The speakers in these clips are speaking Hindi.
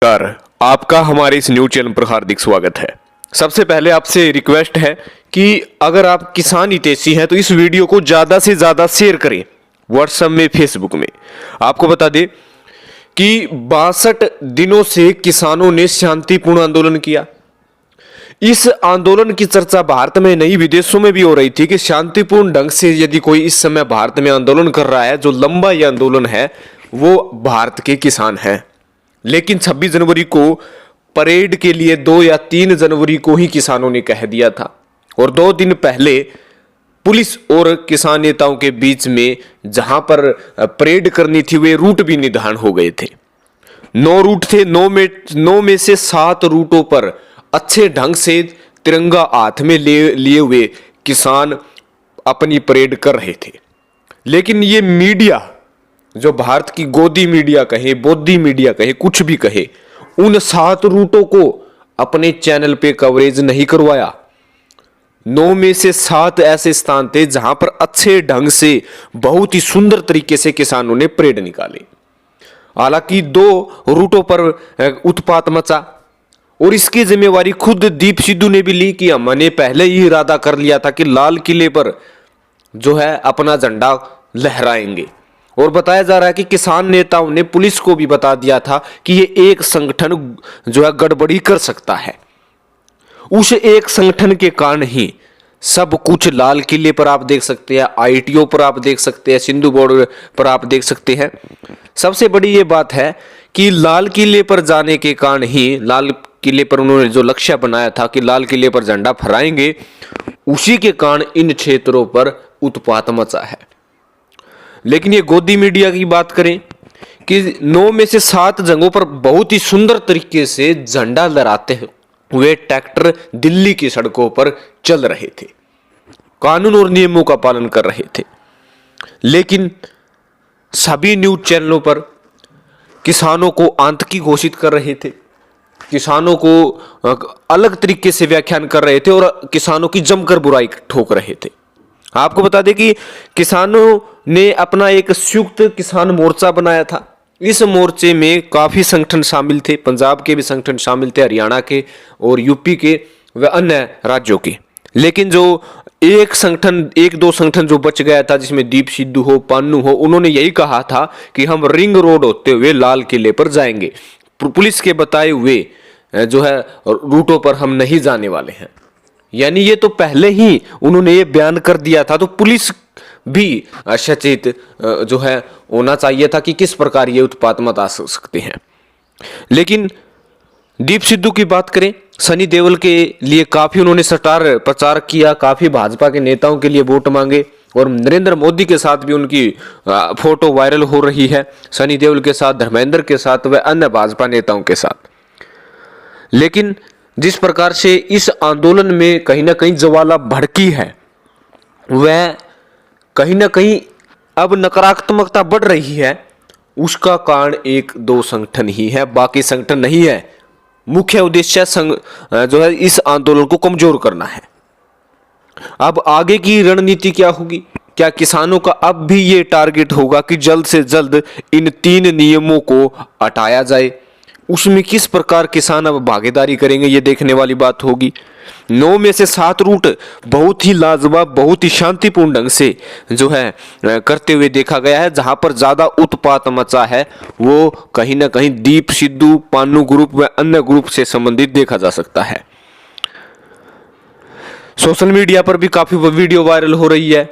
नमस्कार, आपका हमारे इस न्यूज चैनल पर हार्दिक स्वागत है। सबसे पहले आपसे रिक्वेस्ट है कि अगर आप किसान हितैषी हैं तो इस वीडियो को ज़्यादा से ज़्यादा शेयर करें व्हाट्सएप में, फेसबुक में। आपको बता दें कि 62 दिनों से किसानों ने शांतिपूर्ण आंदोलन किया। इस आंदोलन की चर्चा भारत में नहीं विदेशों में भी हो रही थी कि शांतिपूर्ण ढंग से यदि कोई इस समय भारत में आंदोलन कर रहा है, जो लंबा ये आंदोलन है, वो भारत के किसान हैं। लेकिन 26 जनवरी को परेड के लिए 2 या 3 जनवरी को ही किसानों ने कह दिया था, और 2 दिन पहले पुलिस और किसान नेताओं के बीच में जहां पर परेड करनी थी वे रूट भी निर्धारण हो गए थे। 9 रूट थे। 9 में से 7 रूटों पर अच्छे ढंग से तिरंगा हाथ में लिए हुए किसान अपनी परेड कर रहे थे। लेकिन ये मीडिया, जो भारत की गोदी मीडिया कहे, बोधी मीडिया कहे, कुछ भी कहे, उन 7 रूटों को अपने चैनल पे कवरेज नहीं करवाया। 9 में से 7 ऐसे स्थान थे जहां पर अच्छे ढंग से बहुत ही सुंदर तरीके से किसानों ने परेड निकाली। हालांकि 2 रूटों पर उत्पात मचा, और इसकी जिम्मेवारी खुद दीप सिद्धू ने भी ली कि हमने पहले ही इरादा कर लिया था कि लाल किले पर जो है अपना झंडा लहराएंगे। और बताया जा रहा है कि किसान नेताओं ने पुलिस को भी बता दिया था कि ये एक संगठन जो है गड़बड़ी कर सकता है। उस एक संगठन के कारण ही सब कुछ लाल किले पर आप देख सकते हैं, आईटीओ पर आप देख सकते हैं, सिंधु बॉर्डर पर आप देख सकते हैं। सबसे बड़ी ये बात है कि लाल किले पर जाने के कारण ही, लाल किले पर उन्होंने जो लक्ष्य बनाया था कि लाल किले पर झंडा फहराएंगे, उसी के कारण इन क्षेत्रों पर उत्पात मचा है। लेकिन ये गोदी मीडिया की बात करें कि 9 में से 7 जगहों पर बहुत ही सुंदर तरीके से झंडा लहराते हुए ट्रैक्टर दिल्ली की सड़कों पर चल रहे थे, कानून और नियमों का पालन कर रहे थे। लेकिन सभी न्यूज चैनलों पर किसानों को आतंकी घोषित कर रहे थे, किसानों को अलग तरीके से व्याख्यान कर रहे थे और किसानों की जमकर बुराई ठोक रहे थे। आपको बता दें कि किसानों ने अपना एक संयुक्त किसान मोर्चा बनाया था। इस मोर्चे में काफी संगठन शामिल थे, पंजाब के भी संगठन शामिल थे, हरियाणा के और यूपी के व अन्य राज्यों के। लेकिन जो एक दो संगठन जो बच गया था, जिसमें दीप सिद्धू हो, पन्नू हो, उन्होंने यही कहा था कि हम रिंग रोड होते हुए लाल किले पर जाएंगे, पुलिस के बताए हुए जो है रूटों पर हम नहीं जाने वाले हैं। यानी ये तो पहले ही उन्होंने ये बयान कर दिया था, तो पुलिस भी सचेत जो है होना चाहिए था कि किस प्रकार ये उत्पात मचा सकते हैं। लेकिन दीप सिद्धू की बात करें, सनी देओल के लिए काफी उन्होंने सटार प्रचार किया, काफी भाजपा के नेताओं के लिए वोट मांगे, और नरेंद्र मोदी के साथ भी उनकी फोटो वायरल हो रही है, सनी देओल के साथ, धर्मेंद्र के साथ व अन्य भाजपा नेताओं के साथ। लेकिन जिस प्रकार से इस आंदोलन में कहीं ना कहीं ज्वाला भड़की है, वह कहीं ना कहीं अब नकारात्मकता बढ़ रही है, उसका कारण 1-2 संगठन ही है, बाकी संगठन नहीं है। मुख्य उद्देश्य जो है इस आंदोलन को कमजोर करना है। अब आगे की रणनीति क्या होगी? क्या किसानों का अब भी ये टारगेट होगा कि जल्द से जल्द इन 3 नियमों को हटाया जाए? उसमें किस प्रकार किसान अब भागीदारी करेंगे, ये देखने वाली बात होगी। 9 में से 7 रूट बहुत ही लाजवाब, बहुत ही शांतिपूर्ण ढंग से जो है करते हुए देखा गया है। जहां पर ज्यादा उत्पात मचा है वो कहीं ना कहीं दीप सिद्धू, पन्नू ग्रुप व अन्य ग्रुप से संबंधित देखा जा सकता है। सोशल मीडिया पर भी काफी वीडियो वायरल हो रही है,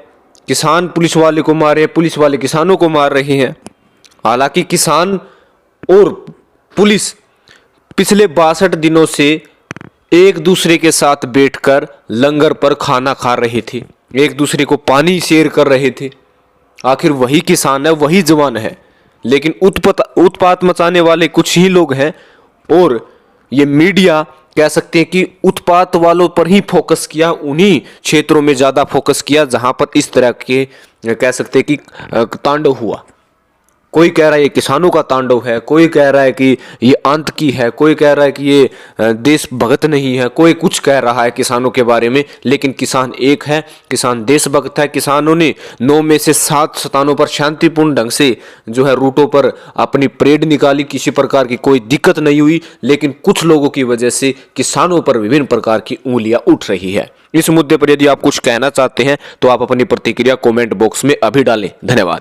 किसान पुलिस वाले को मार रहे हैं, पुलिस वाले किसानों को मार रहे हैं। हालांकि किसान और पुलिस पिछले 62 दिनों से एक दूसरे के साथ बैठकर लंगर पर खाना खा रहे थे, एक दूसरे को पानी शेयर कर रहे थे। आखिर वही किसान है, वही जवान है। लेकिन उत्पात मचाने वाले कुछ ही लोग हैं, और ये मीडिया कह सकते हैं कि उत्पात वालों पर ही फोकस किया, उन्हीं क्षेत्रों में ज्यादा फोकस किया जहां पर इस तरह के कह सकते हैं कि तांडव हुआ। कोई कह रहा है ये किसानों का तांडव है, कोई कह रहा है कि ये अंत की है, कोई कह रहा है कि ये देशभक्त नहीं है, कोई कुछ कह रहा है किसानों के बारे में। लेकिन किसान एक है, किसान देशभक्त है। किसानों ने 9 में से 7 स्थानों पर शांतिपूर्ण ढंग से जो है रूटों पर अपनी परेड निकाली, किसी प्रकार की कोई दिक्कत नहीं हुई। लेकिन कुछ लोगों की वजह से किसानों पर विभिन्न प्रकार की उंगलियां उठ रही है। इस मुद्दे पर यदि आप कुछ कहना चाहते हैं तो आप अपनी प्रतिक्रिया कमेंट बॉक्स में अभी डालें। धन्यवाद।